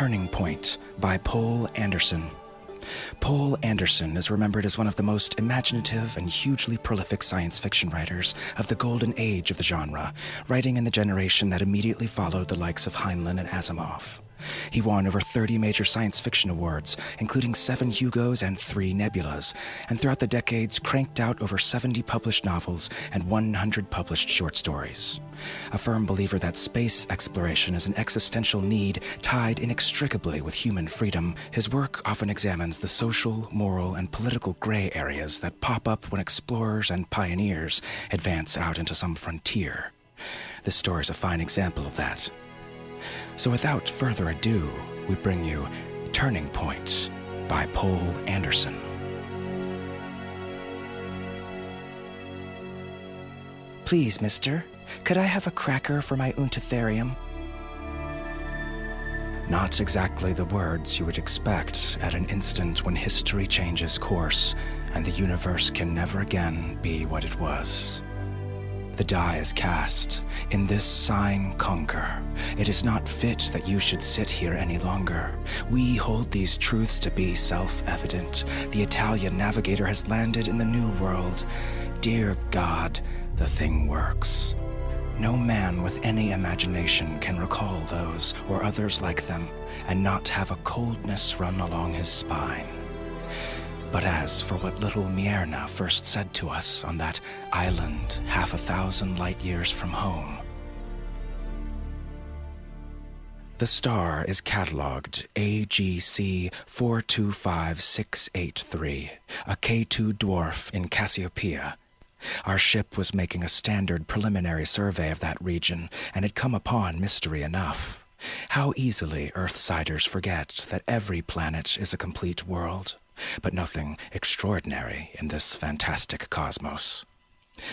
Turning Point by Poul Anderson. Poul Anderson is remembered as one of the most imaginative and hugely prolific science fiction writers of the golden age of the genre, writing in the generation that immediately followed the likes of Heinlein and Asimov. He won over 30 major science fiction awards, including 7 Hugos and 3 Nebulas, and throughout the decades cranked out over 70 published novels and 100 published short stories. A firm believer that space exploration is an existential need tied inextricably with human freedom, his work often examines the social, moral, and political gray areas that pop up when explorers and pioneers advance out into some frontier. This story is a fine example of that. So without further ado, we bring you Turning Point by Poul Anderson. Please, mister, could I have a cracker for my Untertherium? Not exactly the words you would expect at an instant when history changes course and the universe can never again be what it was. The die is cast. In this sign conquer. It is not fit that you should sit here any longer. We hold these truths to be self-evident. The Italian navigator has landed in the New World. Dear God, the thing works. No man with any imagination can recall those or others like them and not have a coldness run along his spine. But as for what little Mierna first said to us on that island 1,000 light years from home. The star is catalogued AGC 425683, a K2 dwarf in Cassiopeia. Our ship was making a standard preliminary survey of that region and had come upon mystery enough. How easily Earthsiders forget that every planet is a complete world. But nothing extraordinary in this fantastic cosmos.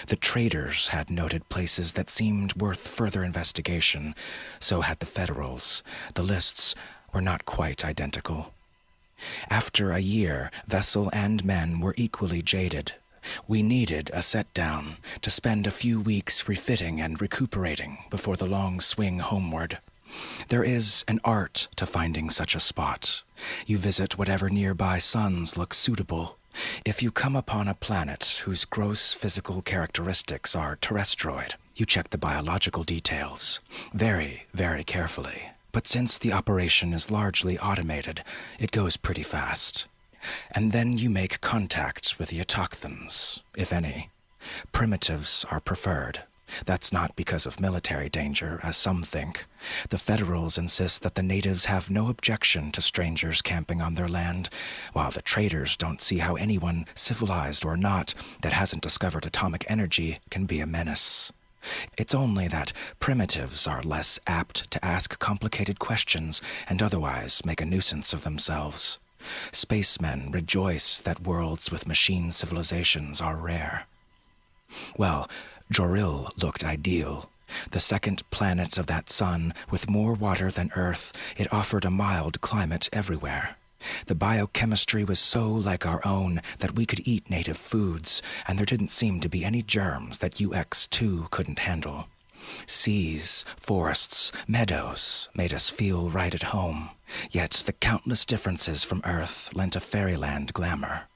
The traders had noted places that seemed worth further investigation, so had the Federals. The lists were not quite identical. After a year, vessel and men were equally jaded. We needed a set-down to spend a few weeks refitting and recuperating before the long swing homeward. There is an art to finding such a spot. You visit whatever nearby suns look suitable. If you come upon a planet whose gross physical characteristics are terrestroid, you check the biological details very, very carefully. But since the operation is largely automated, it goes pretty fast. And then you make contact with the autochthons, if any. Primitives are preferred. That's not because of military danger, as some think. The Federals insist that the natives have no objection to strangers camping on their land, while the traders don't see how anyone, civilized or not, that hasn't discovered atomic energy can be a menace. It's only that primitives are less apt to ask complicated questions and otherwise make a nuisance of themselves. Spacemen rejoice that worlds with machine civilizations are rare. Well, Joril looked ideal. The second planet of that sun, with more water than Earth, it offered a mild climate everywhere. The biochemistry was so like our own that we could eat native foods, and there didn't seem to be any germs that UX2 couldn't handle. Seas, forests, meadows made us feel right at home, yet the countless differences from Earth lent a fairyland glamour.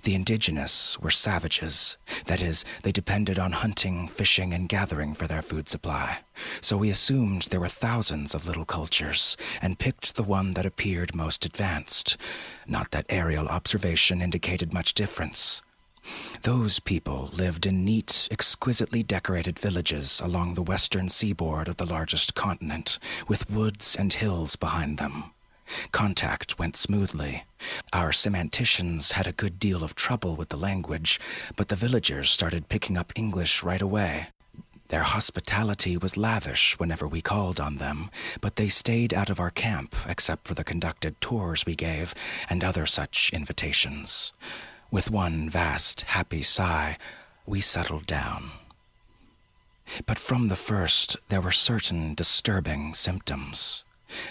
The indigenous were savages. That is, they depended on hunting, fishing, and gathering for their food supply. So we assumed there were thousands of little cultures, and picked the one that appeared most advanced. Not that aerial observation indicated much difference. Those people lived in neat, exquisitely decorated villages along the western seaboard of the largest continent, with woods and hills behind them. Contact went smoothly. Our semanticians had a good deal of trouble with the language, but the villagers started picking up English right away. Their hospitality was lavish whenever we called on them, but they stayed out of our camp except for the conducted tours we gave and other such invitations. With one vast, happy sigh, we settled down. But from the first, there were certain disturbing symptoms.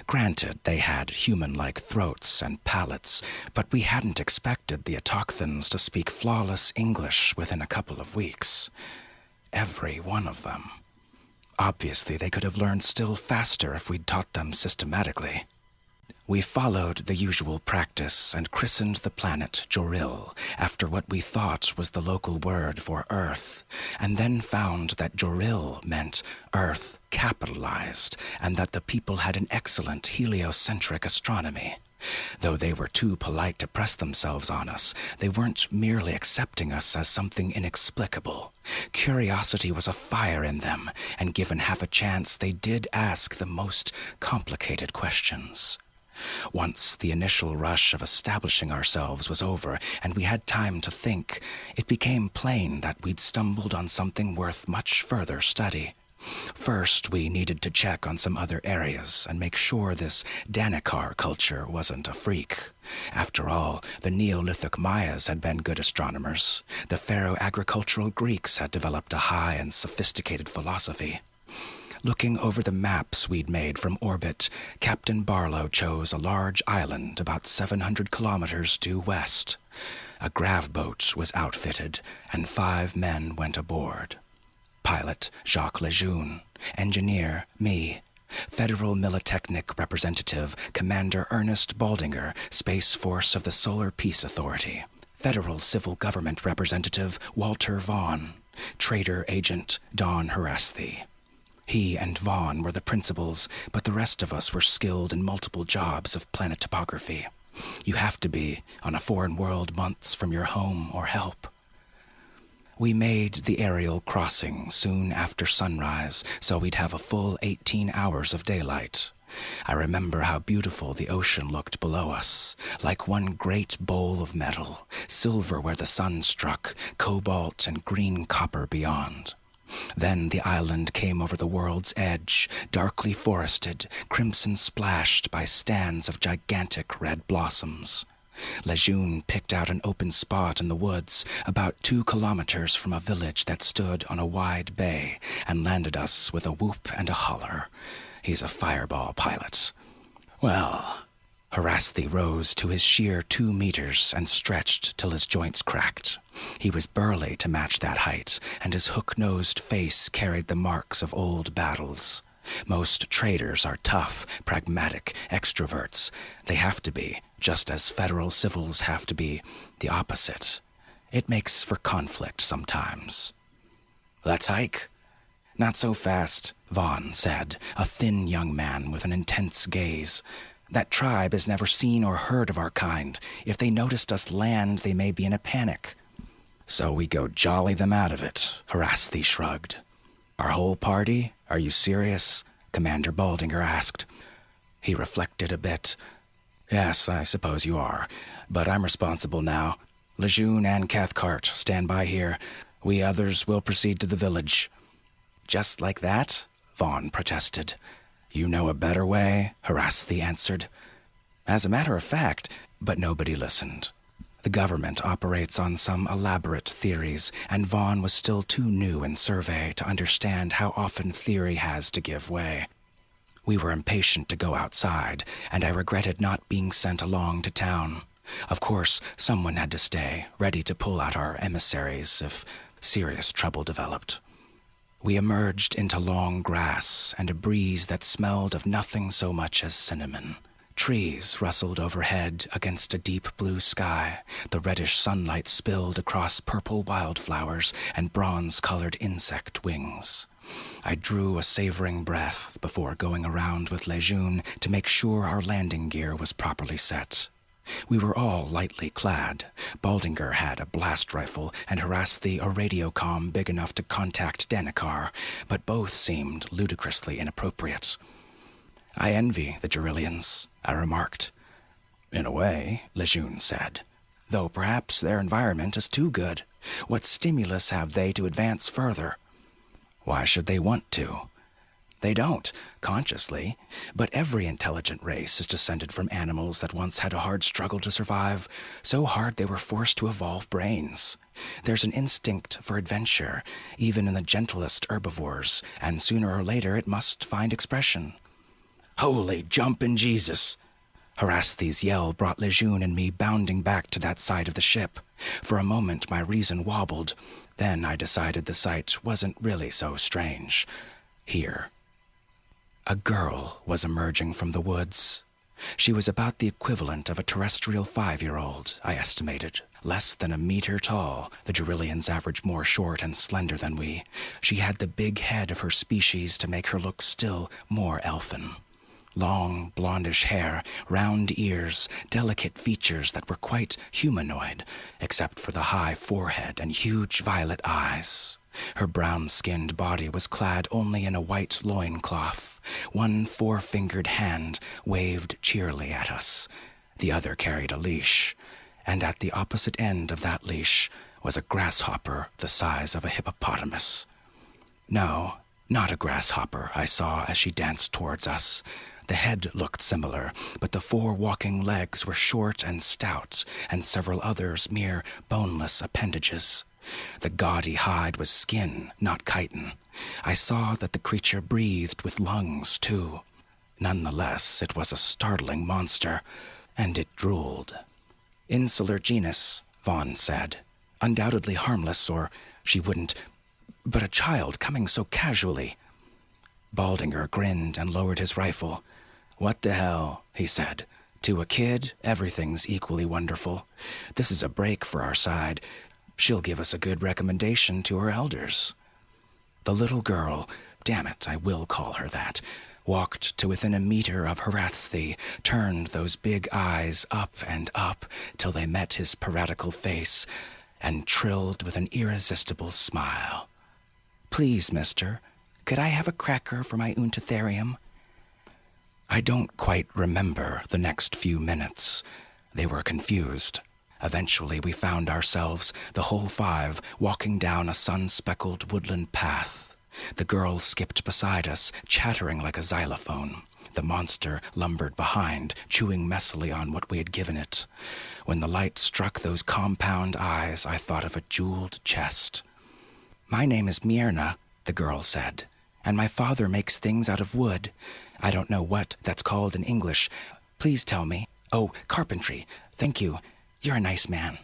Granted, they had human-like throats and palates, but we hadn't expected the autochthons to speak flawless English within a couple of weeks. Every one of them. Obviously, they could have learned still faster if we'd taught them systematically. We followed the usual practice and christened the planet Joril after what we thought was the local word for Earth, and then found that Joril meant Earth capitalized and that the people had an excellent heliocentric astronomy. Though they were too polite to press themselves on us, they weren't merely accepting us as something inexplicable. Curiosity was a fire in them, and given half a chance, they did ask the most complicated questions. Once the initial rush of establishing ourselves was over and we had time to think, it became plain that we'd stumbled on something worth much further study. First, we needed to check on some other areas and make sure this Danikar culture wasn't a freak. After all, the Neolithic Mayas had been good astronomers. The Pharaoh-agricultural Greeks had developed a high and sophisticated philosophy. Looking over the maps we'd made from orbit, Captain Barlow chose a large island about 700 kilometers due west. A grav boat was outfitted, and 5 men went aboard. Pilot Jacques Lejeune, engineer me, Federal Militechnic Representative Commander Ernest Baldinger, Space Force of the Solar Peace Authority, Federal Civil Government Representative Walter Vaughn, Trader Agent Don Haraste. He and Vaughn were the principals, but the rest of us were skilled in multiple jobs of planet topography. You have to be on a foreign world months from your home or help. We made the aerial crossing soon after sunrise, so we'd have a full 18 hours of daylight. I remember how beautiful the ocean looked below us, like one great bowl of metal, silver where the sun struck, cobalt and green copper beyond. Then the island came over the world's edge, darkly forested, crimson splashed by stands of gigantic red blossoms. Lejeune picked out an open spot in the woods, about 2 kilometers from a village that stood on a wide bay, and landed us with a whoop and a holler. He's a fireball pilot. Well, Haraste rose to his sheer 2 meters and stretched till his joints cracked. He was burly to match that height, and his hook-nosed face carried the marks of old battles. Most traders are tough, pragmatic extroverts. They have to be, just as federal civils have to be the opposite. It makes for conflict sometimes. Let's hike. Not so fast, Vaughn said, a thin young man with an intense gaze. That tribe has never seen or heard of our kind. If they noticed us land, they may be in a panic. So we go jolly them out of it, Haraste shrugged. Our whole party? Are you serious? Commander Baldinger asked. He reflected a bit. Yes, I suppose you are, but I'm responsible now. Lejeune and Cathcart, stand by here. We others will proceed to the village. Just like that? Vaughn protested. You know a better way, Haraste answered. As a matter of fact, but nobody listened. The government operates on some elaborate theories, and Vaughn was still too new in survey to understand how often theory has to give way. We were impatient to go outside, and I regretted not being sent along to town. Of course, someone had to stay, ready to pull out our emissaries if serious trouble developed. We emerged into long grass and a breeze that smelled of nothing so much as cinnamon. Trees rustled overhead against a deep blue sky. The reddish sunlight spilled across purple wildflowers and bronze-colored insect wings. I drew a savoring breath before going around with Lejeune to make sure our landing gear was properly set. We were all lightly clad. Baldinger had a blast rifle and Haraste a radiocom big enough to contact Danikar, but both seemed ludicrously inappropriate. I envy the Jorilians, I remarked. In a way, Lejeune said, though perhaps their environment is too good. What stimulus have they to advance further? Why should they want to? They don't, consciously, but every intelligent race is descended from animals that once had a hard struggle to survive, so hard they were forced to evolve brains. There's an instinct for adventure, even in the gentlest herbivores, and sooner or later it must find expression. Holy jumpin' Jesus! Haraste's yell brought Lejeune and me bounding back to that side of the ship. For a moment my reason wobbled. Then I decided the sight wasn't really so strange. Here. A girl was emerging from the woods. She was about the equivalent of a terrestrial 5-year-old, I estimated. Less than 1 meter tall, the Gerillians average more short and slender than we. She had the big head of her species to make her look still more elfin. Long, blondish hair, round ears, delicate features that were quite humanoid, except for the high forehead and huge violet eyes. Her brown-skinned body was clad only in a white loincloth. One 4-fingered hand waved cheerily at us. The other carried a leash, and at the opposite end of that leash was a grasshopper the size of a hippopotamus. No, not a grasshopper, I saw as she danced towards us. The head looked similar, but the 4 walking legs were short and stout, and several others mere boneless appendages. The gaudy hide was skin, not chitin. I saw that the creature breathed with lungs, too. Nonetheless, it was a startling monster, and it drooled. Insular genus, Vaughn said. Undoubtedly harmless, or she wouldn't... But a child coming so casually. Baldinger grinned and lowered his rifle. "What the hell," he said. "To a kid, everything's equally wonderful. This is a break for our side. She'll give us a good recommendation to her elders." The little girl, damn it, I will call her that, walked to within 1 meter of Haraththi, turned those big eyes up and up till they met his piratical face, and trilled with an irresistible smile. "Please, mister, could I have a cracker for my Untatherium?" I don't quite remember the next few minutes. They were confused. Eventually we found ourselves, the whole 5, walking down a sun-speckled woodland path. The girl skipped beside us, chattering like a xylophone. The monster lumbered behind, chewing messily on what we had given it. When the light struck those compound eyes, I thought of a jeweled chest. "My name is Myrna," the girl said, "and my father makes things out of wood. I don't know what that's called in English. Please tell me. Oh, carpentry. Thank you. You're a nice man."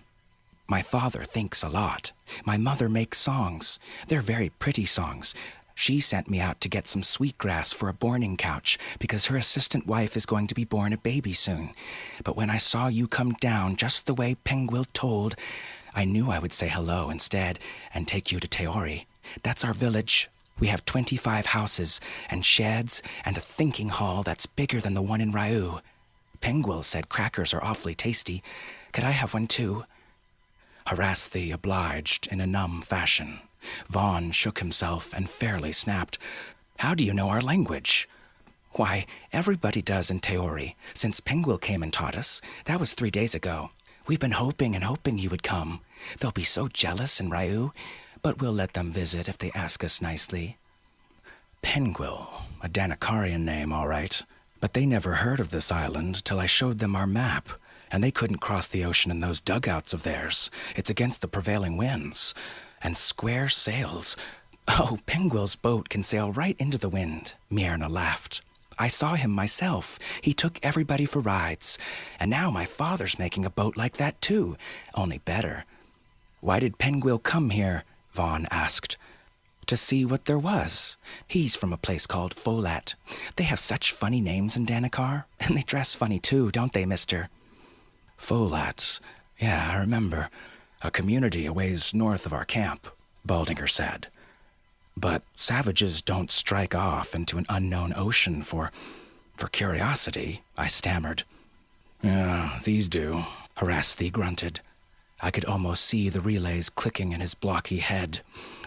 "My father thinks a lot. My mother makes songs. They're very pretty songs. She sent me out to get some sweetgrass for a borning couch because her assistant wife is going to be born a baby soon. But when I saw you come down just the way Penguil told, I knew I would say hello instead and take you to Teori. That's our village. We have 25 houses and sheds and a thinking hall that's bigger than the one in Ryu. Penguil said crackers are awfully tasty. Could I have one too?" Haraththi obliged in a numb fashion. Vaughn shook himself and fairly snapped. "How do you know our language?" "Why, everybody does in Teori, since Penguil came and taught us. That was 3 days ago. We've been hoping and hoping you would come. They'll be so jealous in Ryu, but we'll let them visit if they ask us nicely." Penguil, a Danakarian name, all right. But they never heard of this island till I showed them our map, and they couldn't cross the ocean in those dugouts of theirs. It's against the prevailing winds. And square sails. Oh, Penguil's boat can sail right into the wind, Myrna laughed. I saw him myself. He took everybody for rides. And now my father's making a boat like that too, only better. "Why did Penguil come here?" Vaughn asked. "To see what there was. He's from a place called Folat. They have such funny names in Danakar, and they dress funny too, don't they, mister?" "Folat. Yeah, I remember. A community a ways north of our camp," Baldinger said. "But savages don't strike off into an unknown ocean for curiosity," I stammered. "Yeah, these do," Haraththi grunted. I could almost see the relays clicking in his blocky head.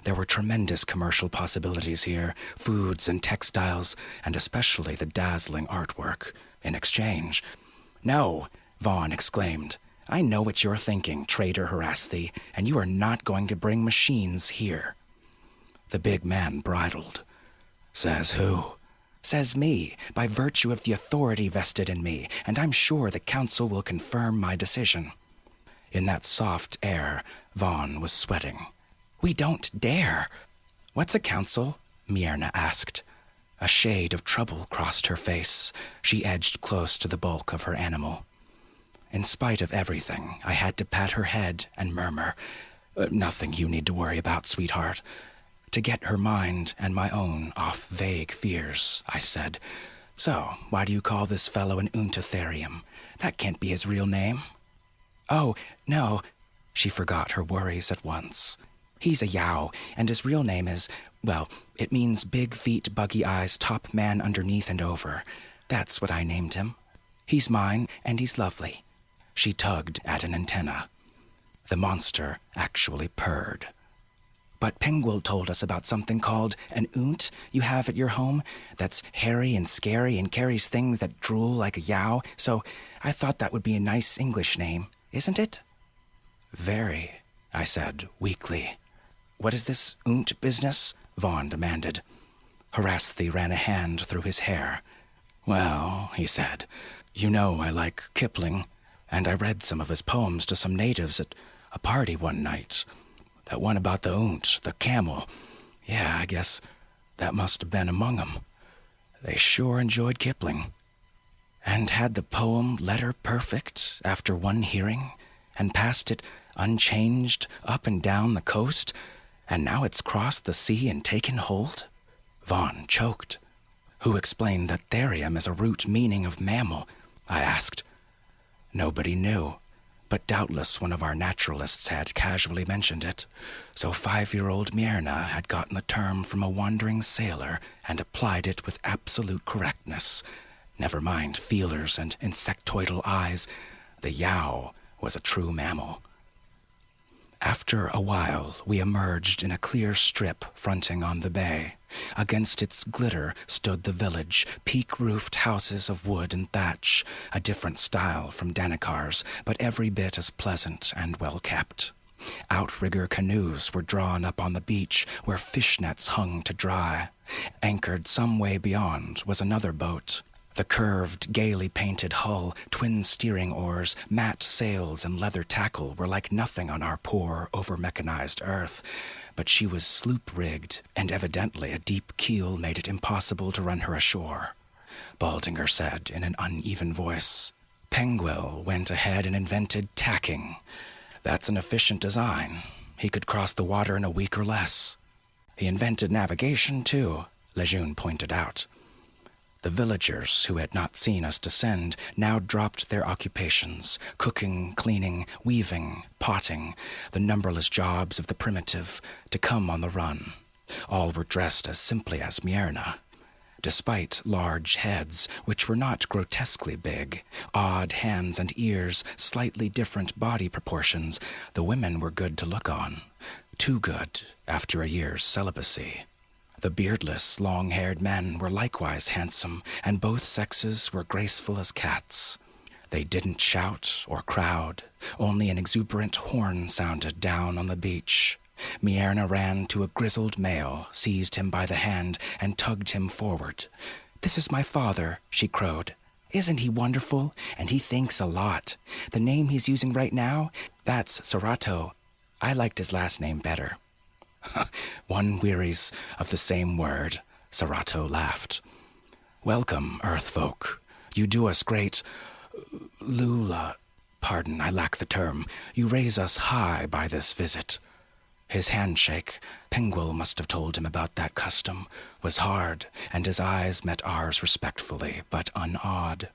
There were tremendous commercial possibilities here, foods and textiles, and especially the dazzling artwork. In exchange... "No!" Vaughn exclaimed. "I know what you're thinking, traitor Haraththi, and you are not going to bring machines here." The big man bridled. "Says who?" "Says me, by virtue of the authority vested in me, and I'm sure the council will confirm my decision." In that soft air, Vaughn was sweating. "We don't dare." "What's a council?" Myrna asked. A shade of trouble crossed her face. She edged close to the bulk of her animal. In spite of everything, I had to pat her head and murmur, "Nothing you need to worry about, sweetheart." To get her mind and my own off vague fears, I said, So, why do you call this fellow an Untotherium? That can't be his real name. Oh, no. She forgot her worries at once. He's a Yao, and his real name is, well, it means big feet, buggy eyes, top man underneath and over. That's what I named him. He's mine, and he's lovely. She tugged at an antenna. The monster actually purred. But Penguil told us about something called an Unt you have at your home that's hairy and scary and carries things that drool like a Yao, so I thought that would be a nice English name, isn't it? Very, I said weakly. What is this Unt business? Vaughn demanded. Harassthi ran a hand through his hair. Well, he said, you know I like Kipling, and I read some of his poems to some natives at a party one night. That one about the Unt, the camel. Yeah, I guess that must have been among 'em. They sure enjoyed Kipling. And had the poem letter perfect after one hearing, and passed it unchanged up and down the coast, and now it's crossed the sea and taken hold? Vaughn choked. Who explained that therium is a root meaning of mammal? I asked. Nobody knew. But doubtless one of our naturalists had casually mentioned it. So 5-year-old Myrna had gotten the term from a wandering sailor and applied it with absolute correctness. Never mind feelers and insectoidal eyes. The Yao was a true mammal. After a while, we emerged in a clear strip fronting on the bay. Against its glitter stood the village, peak-roofed houses of wood and thatch, a different style from Danikar's, but every bit as pleasant and well-kept. Outrigger canoes were drawn up on the beach where fishnets hung to dry. Anchored some way beyond was another boat. The curved, gaily painted hull, twin steering oars, matte sails, and leather tackle were like nothing on our poor, over-mechanized earth. But she was sloop-rigged, and evidently a deep keel made it impossible to run her ashore. Baldinger said in an uneven voice. Penguil went ahead and invented tacking. That's an efficient design. He could cross the water in a week or less. He invented navigation, too, Lejeune pointed out. The villagers who had not seen us descend now dropped their occupations, cooking, cleaning, weaving, potting, the numberless jobs of the primitive, to come on the run. All were dressed as simply as Myrna. Despite large heads, which were not grotesquely big, odd hands and ears, slightly different body proportions, the women were good to look on. Too good, after a year's celibacy. The beardless, long-haired men were likewise handsome, and both sexes were graceful as cats. They didn't shout or crowd. Only an exuberant horn sounded down on the beach. Myrna ran to a grizzled male, seized him by the hand, and tugged him forward. "This is my father," she crowed. "Isn't he wonderful? And he thinks a lot. The name he's using right now, that's Serato. I liked his last name better." One wearies of the same word, Serato laughed. "Welcome, Earth folk. You do us great... Lula... Pardon, I lack the term. You raise us high by this visit." His handshake, Penguil must have told him about that custom, was hard, and his eyes met ours respectfully, but unawed.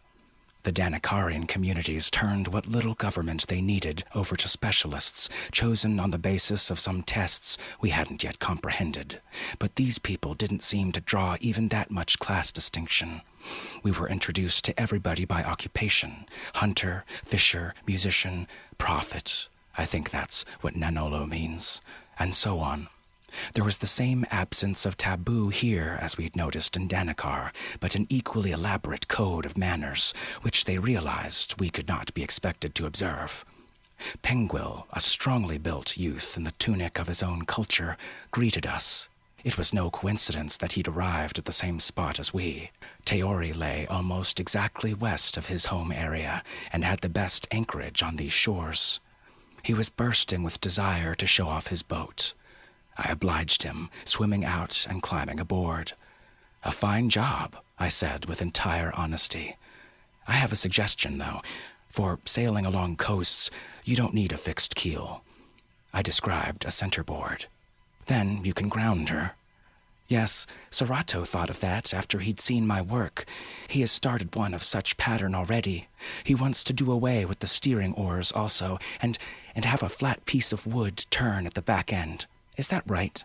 The Danikarian communities turned what little government they needed over to specialists, chosen on the basis of some tests we hadn't yet comprehended. But these people didn't seem to draw even that much class distinction. We were introduced to everybody by occupation: hunter, fisher, musician, prophet. I think that's what Nanolo means, and so on. There was the same absence of taboo here as we'd noticed in Danikar, but an equally elaborate code of manners, which they realized we could not be expected to observe. Penguil, a strongly built youth in the tunic of his own culture, greeted us. It was no coincidence that he'd arrived at the same spot as we. Teori lay almost exactly west of his home area, and had the best anchorage on these shores. He was bursting with desire to show off his boat. I obliged him, swimming out and climbing aboard. "A fine job," I said with entire honesty. "I have a suggestion, though. For sailing along coasts, you don't need a fixed keel." I described a centerboard. "Then you can ground her." Yes, Serato thought of that after he'd seen my work. He has started one of such pattern already. He wants to do away with the steering oars also, and have a flat piece of wood turn at the back end. Is that right?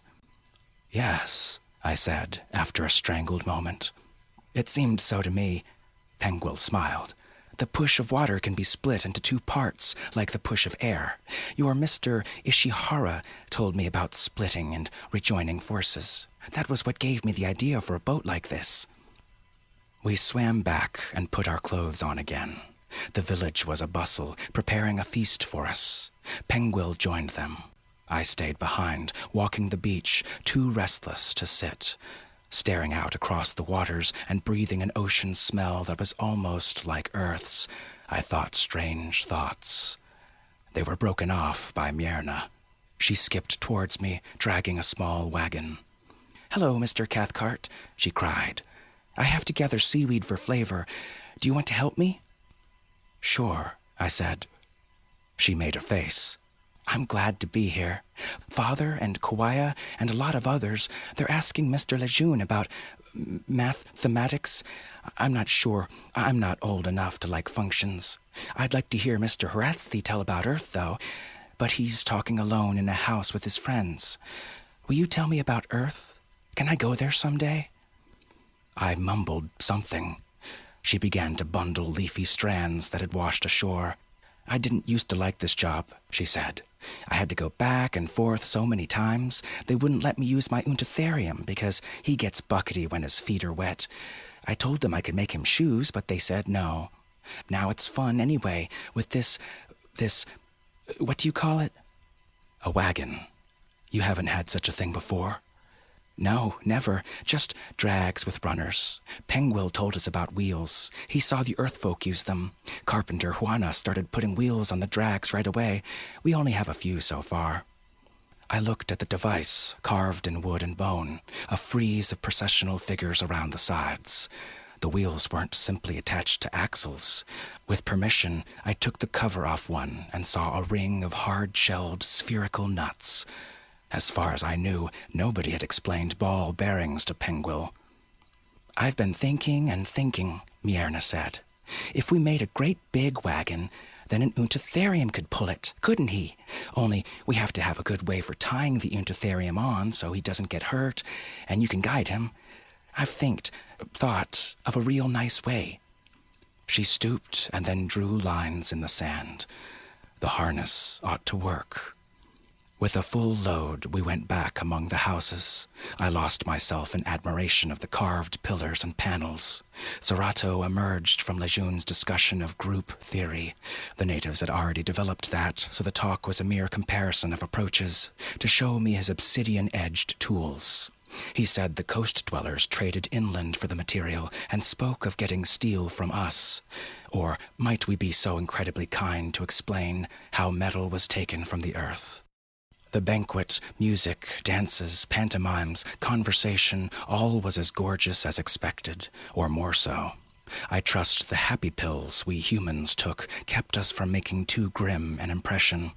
Yes, I said, after a strangled moment. It seemed so to me. Penguil smiled. The push of water can be split into two parts, like the push of air. Your Mr. Ishihara told me about splitting and rejoining forces. That was what gave me the idea for a boat like this. We swam back and put our clothes on again. The village was a bustle, preparing a feast for us. Penguil joined them. I stayed behind, walking the beach, too restless to sit, staring out across the waters and breathing an ocean smell that was almost like Earth's. I thought strange thoughts. They were broken off by Myrna. She skipped towards me, dragging a small wagon. "Hello, Mr. Cathcart," she cried. "I have to gather seaweed for flavor. Do you want to help me?" "Sure," I said. She made a face. "I'm glad to be here. Father and Kawaya and a lot of others, they're asking Mr. Lejeune about mathematics. I'm not sure. I'm not old enough to like functions. I'd like to hear Mr. Horatsky tell about Earth, though, but he's talking alone in a house with his friends. Will you tell me about Earth? Can I go there someday?" I mumbled something. She began to bundle leafy strands that had washed ashore. "I didn't used to like this job," she said. "I had to go back and forth so many times. They wouldn't let me use my Untatherium because he gets buckety when his feet are wet. I told them I could make him shoes, but they said no. Now it's fun anyway with this, what do you call it?" "A wagon. You haven't had such a thing before?" "No, never. Just drags with runners. Penguil told us about wheels. He saw the Earth folk use them. Carpenter Juana started putting wheels on the drags right away. We only have a few so far." I looked at the device, carved in wood and bone, a frieze of processional figures around the sides. The wheels weren't simply attached to axles. With permission, I took the cover off one and saw a ring of hard-shelled spherical nuts. As far as I knew, nobody had explained ball bearings to Penguil. "I've been thinking and thinking," Myrna said. "If we made a great big wagon, then an Untatherium could pull it, couldn't he? Only we have to have a good way for tying the Untatherium on so he doesn't get hurt, and you can guide him. I've thought of a real nice way." She stooped and then drew lines in the sand. The harness ought to work. With a full load, we went back among the houses. I lost myself in admiration of the carved pillars and panels. Serato emerged from Lejeune's discussion of group theory. The natives had already developed that, so the talk was a mere comparison of approaches, to show me his obsidian-edged tools. He said the coast dwellers traded inland for the material and spoke of getting steel from us. Or might we be so incredibly kind to explain how metal was taken from the earth? The banquet, music, dances, pantomimes, conversation, all was as gorgeous as expected, or more so. I trust the happy pills we humans took kept us from making too grim an impression.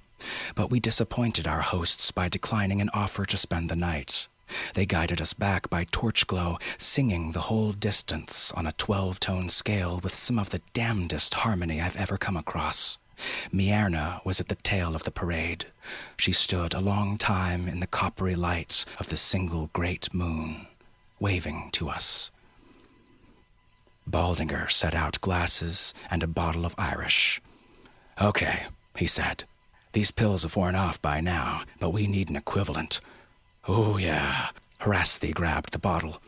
But we disappointed our hosts by declining an offer to spend the night. They guided us back by torch glow, singing the whole distance on a 12-tone scale with some of the damnedest harmony I've ever come across. Myrna was at the tail of the parade. She stood a long time in the coppery light of the single great moon, waving to us. Baldinger set out glasses and a bottle of Irish. "Okay," he said. "These pills have worn off by now, but we need an equivalent." "Oh, yeah." Horatsky grabbed the bottle.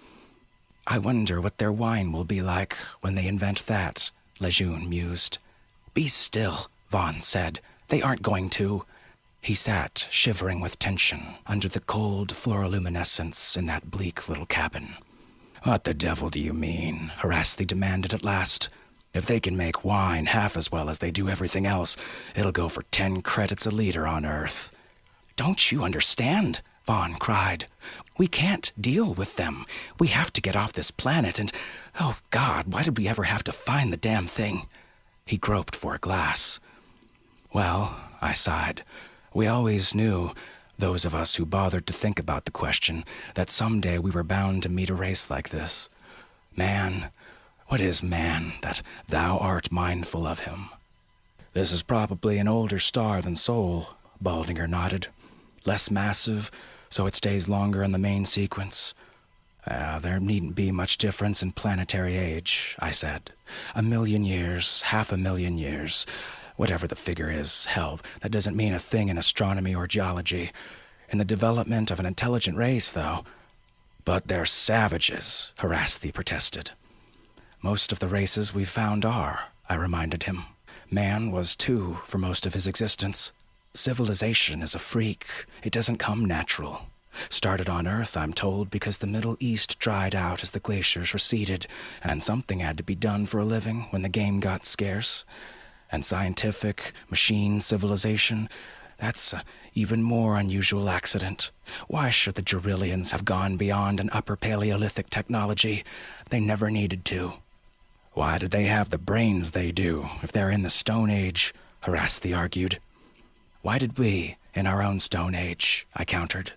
"I wonder what their wine will be like when they invent that," Lejeune mused. "Be still," Vaughn said. "They aren't going to." He sat, shivering with tension, under the cold fluoroluminescence in that bleak little cabin. "What the devil do you mean?" Horatsky demanded at last. "If they can make wine half as well as they do everything else, it'll go for 10 credits a liter on Earth." "Don't you understand?" Vaughn cried. "We can't deal with them. We have to get off this planet and, oh God, why did we ever have to find the damn thing?" He groped for a glass. "Well," I sighed, "we always knew those of us who bothered to think about the question, that someday we were bound to meet a race like this. Man, what is man that thou art mindful of him? This is probably an older star than Sol, Baldinger nodded. Less massive, so it stays longer in the main sequence. There needn't be much difference in planetary age, I said. 1,000,000 years, 500,000 years, whatever the figure is, hell, that doesn't mean a thing in astronomy or geology. In the development of an intelligent race, though. But they're savages, Harathi protested. Most of the races we've found are, I reminded him. Man was too for most of his existence. Civilization is a freak. It doesn't come natural. Started on Earth, I'm told, because the Middle East dried out as the glaciers receded, and something had to be done for a living when the game got scarce. And scientific, machine civilization, that's an even more unusual accident. Why should the Gerillians have gone beyond an upper Paleolithic technology? They never needed to. Why did they have the brains they do if they're in the Stone Age? Harathi argued. Why did we, in our own Stone Age? I countered.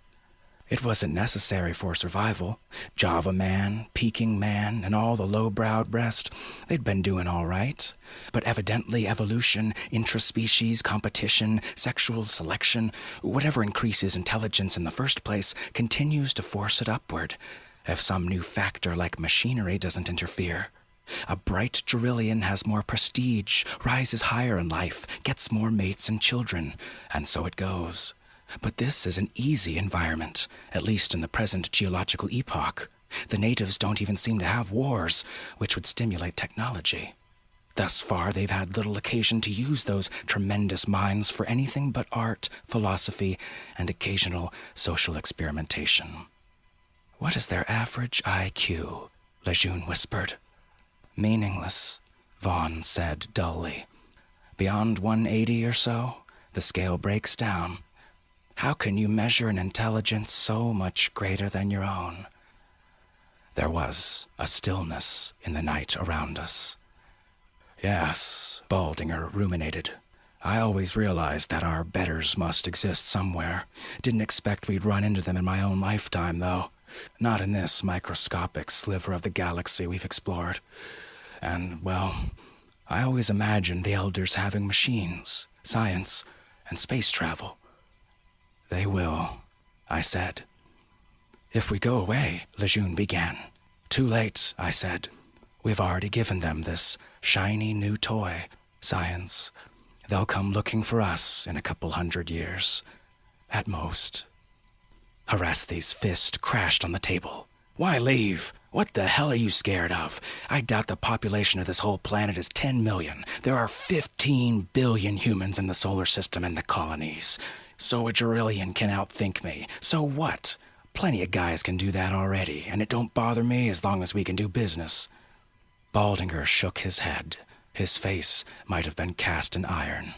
It wasn't necessary for survival. Java man, Peking man, and all the low-browed rest, they'd been doing all right. But evidently evolution, intraspecies competition, sexual selection, whatever increases intelligence in the first place, continues to force it upward, if some new factor like machinery doesn't interfere. A bright Gerillian has more prestige, rises higher in life, gets more mates and children, and so it goes. But this is an easy environment, at least in the present geological epoch. The natives don't even seem to have wars, which would stimulate technology. Thus far, they've had little occasion to use those tremendous minds for anything but art, philosophy, and occasional social experimentation. What is their average IQ? Lejeune whispered. Meaningless, Vaughn said dully. Beyond 180 or so, the scale breaks down. How can you measure an intelligence so much greater than your own? There was a stillness in the night around us. Yes, Baldinger ruminated. I always realized that our betters must exist somewhere. Didn't expect we'd run into them in my own lifetime, though. Not in this microscopic sliver of the galaxy we've explored. And, well, I always imagined the Elders having machines, science, and space travel. They will, I said. If we go away, Lejeune began. Too late, I said. We've already given them this shiny new toy, science. They'll come looking for us in a couple 100 years, at most. Harathi's fist crashed on the table. Why leave? What the hell are you scared of? I doubt the population of this whole planet is 10 million. There are 15 billion humans in the solar system and the colonies. So a Gerillian can outthink me. So what? Plenty of guys can do that already, and it don't bother me as long as we can do business. Baldinger shook his head. His face might have been cast in iron.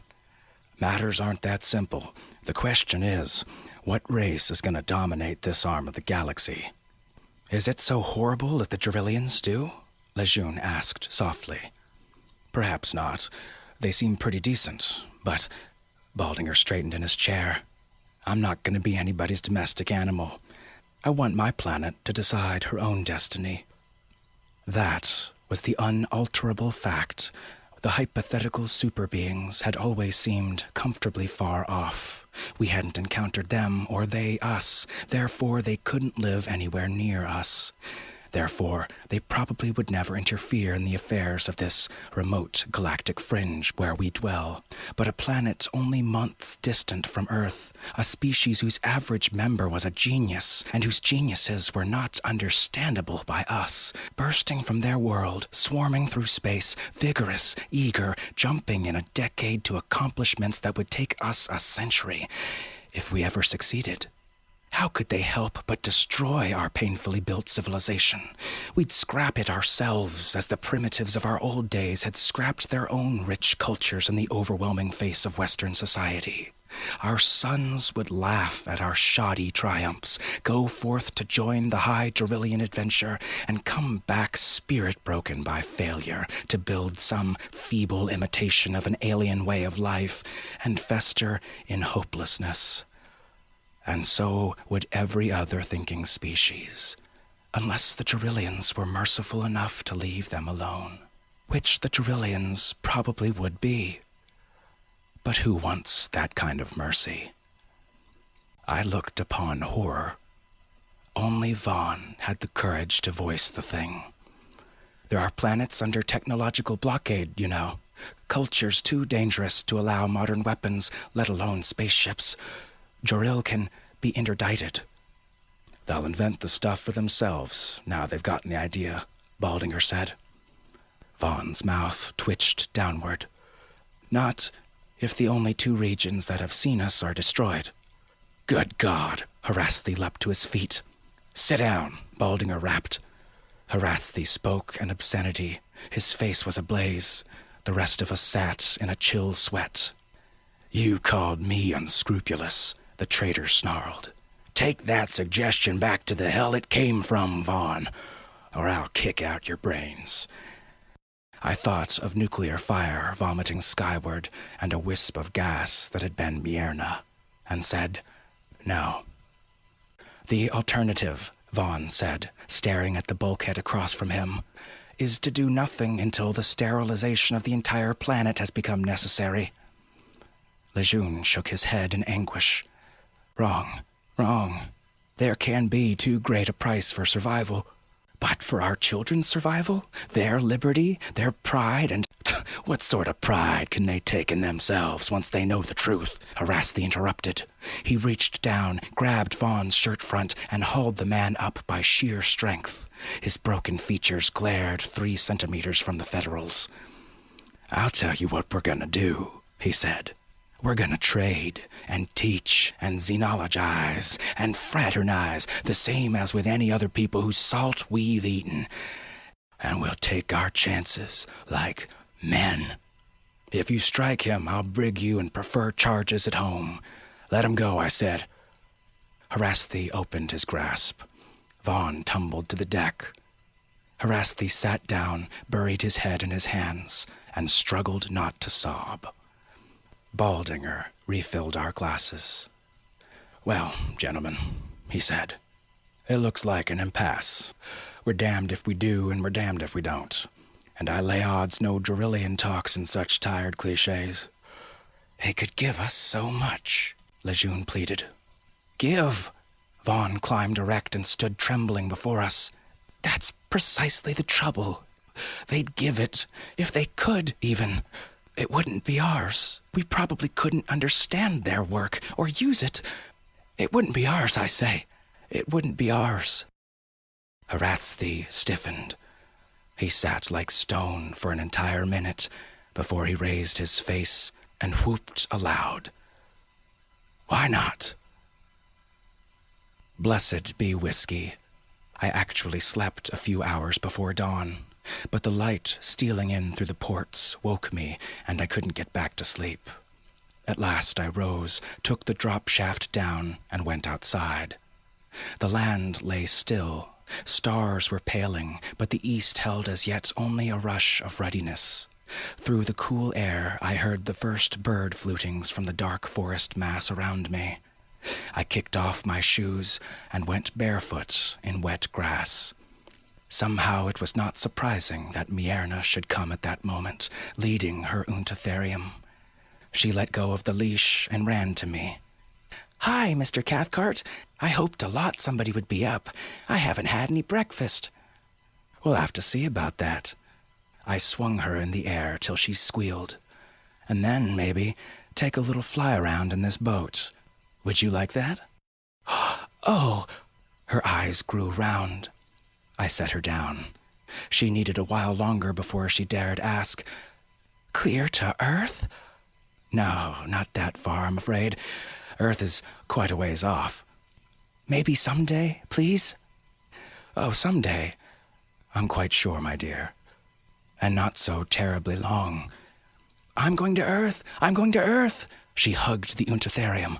Matters aren't that simple. The question is, what race is going to dominate this arm of the galaxy? Is it so horrible if the Gerillians do? Lejeune asked softly. Perhaps not. They seem pretty decent, but... Baldinger straightened in his chair. I'm not going to be anybody's domestic animal. I want my planet to decide her own destiny. That was the unalterable fact. The hypothetical superbeings had always seemed comfortably far off. We hadn't encountered them or they us. Therefore, they couldn't live anywhere near us. Therefore, they probably would never interfere in the affairs of this remote galactic fringe where we dwell, but a planet only months distant from Earth, a species whose average member was a genius, and whose geniuses were not understandable by us, bursting from their world, swarming through space, vigorous, eager, jumping in a decade to accomplishments that would take us a century, if we ever succeeded. How could they help but destroy our painfully built civilization? We'd scrap it ourselves, as the primitives of our old days had scrapped their own rich cultures in the overwhelming face of Western society. Our sons would laugh at our shoddy triumphs, go forth to join the high Gerillian adventure, and come back spirit-broken by failure to build some feeble imitation of an alien way of life, and fester in hopelessness. And so would every other thinking species, unless the Gerillians were merciful enough to leave them alone, which the Gerillians probably would be. But who wants that kind of mercy? I looked upon horror. Only Vaughn had the courage to voice the thing. There are planets under technological blockade, you know. Cultures too dangerous to allow modern weapons, let alone spaceships. Joril can be interdicted. They'll invent the stuff for themselves, now they've gotten the idea, Baldinger said. Vaughn's mouth twitched downward. Not if the only 2 regions that have seen us are destroyed. Good God, Haraththi leapt to his feet. Sit down, Baldinger rapped. Haraththi spoke an obscenity. His face was ablaze. The rest of us sat in a chill sweat. You called me unscrupulous, the traitor snarled. Take that suggestion back to the hell it came from, Vaughn, or I'll kick out your brains. I thought of nuclear fire vomiting skyward and a wisp of gas that had been Mierna, and said, no. The alternative, Vaughn said, staring at the bulkhead across from him, is to do nothing until the sterilization of the entire planet has become necessary. Lejeune shook his head in anguish. Wrong. There can be too great a price for survival. But for our children's survival, their liberty, their pride, and what sort of pride can they take in themselves once they know the truth? Haraththi interrupted. He reached down, grabbed Vaughn's shirt front, and hauled the man up by sheer strength. His broken features glared 3 centimeters from the Federals. I'll tell you what we're gonna do, he said. We're gonna trade and teach and xenologize and fraternize the same as with any other people whose salt we've eaten. And we'll take our chances like men. If you strike him, I'll brig you and prefer charges at home. Let him go, I said. Haraththi opened his grasp. Vaughn tumbled to the deck. Haraththi sat down, buried his head in his hands, and struggled not to sob. Baldinger refilled our glasses. Well, gentlemen, he said, it looks like an impasse. We're damned if we do, and we're damned if we don't. And I lay odds no Gerillian talks in such tired cliches. They could give us so much, Lejeune pleaded. Give! Vaughn climbed erect and stood trembling before us. That's precisely the trouble. They'd give it, if they could, even. It wouldn't be ours. We probably couldn't understand their work or use it. It wouldn't be ours, I say. It wouldn't be ours. Haraththi stiffened. He sat like stone for an entire minute before he raised his face and whooped aloud. Why not? Blessed be whiskey. I actually slept a few hours before dawn, but the light stealing in through the ports woke me, and I couldn't get back to sleep. At last I rose, took the drop shaft down, and went outside. The land lay still. Stars were paling, but the east held as yet only a rush of ruddiness. Through the cool air I heard the first bird flutings from the dark forest mass around me. I kicked off my shoes and went barefoot in wet grass. Somehow it was not surprising that Mierna should come at that moment, leading her Untatherium. She let go of the leash and ran to me. Hi, Mr. Cathcart. I hoped a lot somebody would be up. I haven't had any breakfast. We'll have to see about that. I swung her in the air till she squealed. And then, maybe, take a little fly around in this boat. Would you like that? Oh! Her eyes grew round. I set her down. She needed a while longer before she dared ask, Clear to Earth? No, not that far, I'm afraid. Earth is quite a ways off. Maybe someday, please? Oh, someday. I'm quite sure, my dear. And not so terribly long. I'm going to Earth! I'm going to Earth! She hugged the Untatherium.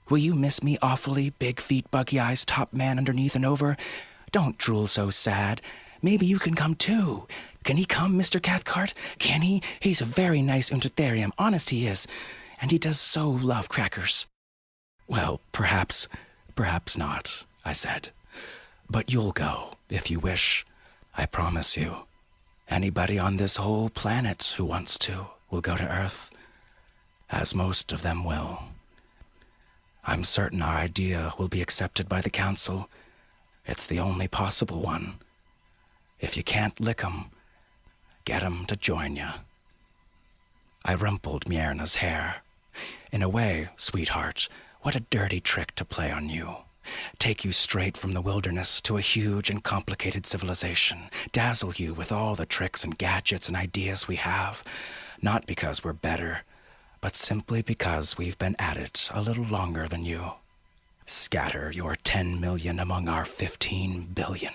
Will you miss me awfully, big feet, buggy eyes, top man underneath and over? Don't drool so sad. Maybe you can come too. Can he come, Mr. Cathcart? Can he? He's a very nice Untatherium, honest he is. And he does so love crackers. Well, perhaps not, I said. But you'll go, if you wish. I promise you. Anybody on this whole planet who wants to will go to Earth, as most of them will. I'm certain our idea will be accepted by the Council. It's the only possible one. If you can't lick 'em, get 'em to join you. I rumpled Mierna's hair. In a way, sweetheart, what a dirty trick to play on you. Take you straight from the wilderness to a huge and complicated civilization. Dazzle you with all the tricks and gadgets and ideas we have. Not because we're better, but simply because we've been at it a little longer than you. Scatter your 10 million among our 15 billion.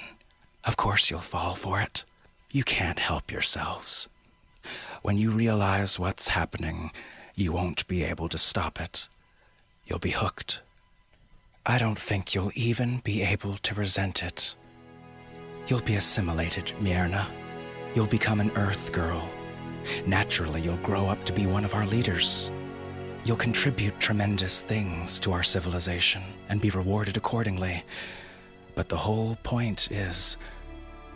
Of course you'll fall for it. You can't help yourselves. When you realize what's happening, you won't be able to stop it. You'll be hooked. I don't think you'll even be able to resent it. You'll be assimilated, Mierna. You'll become an Earth girl. Naturally, you'll grow up to be one of our leaders. You'll contribute tremendous things to our civilization and be rewarded accordingly. But the whole point is,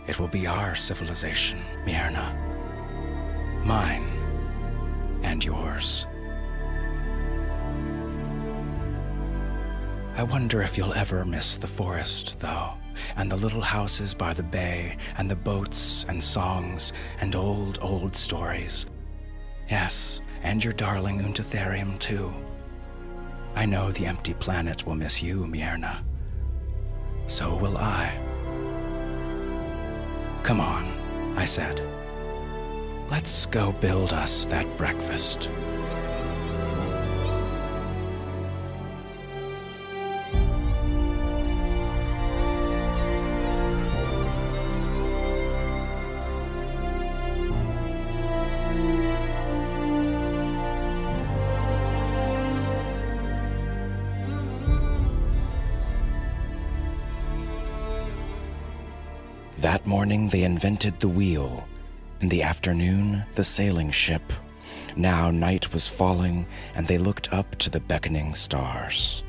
it will be our civilization, Mierna. Mine and yours. I wonder if you'll ever miss the forest, though, and the little houses by the bay, and the boats and songs and old stories. Yes, and your darling Untertherium, too. I know the empty planet will miss you, Mierna. So will I. Come on, I said. Let's go build us that breakfast. That morning they invented the wheel. In the afternoon, the sailing ship. Now night was falling, and they looked up to the beckoning stars.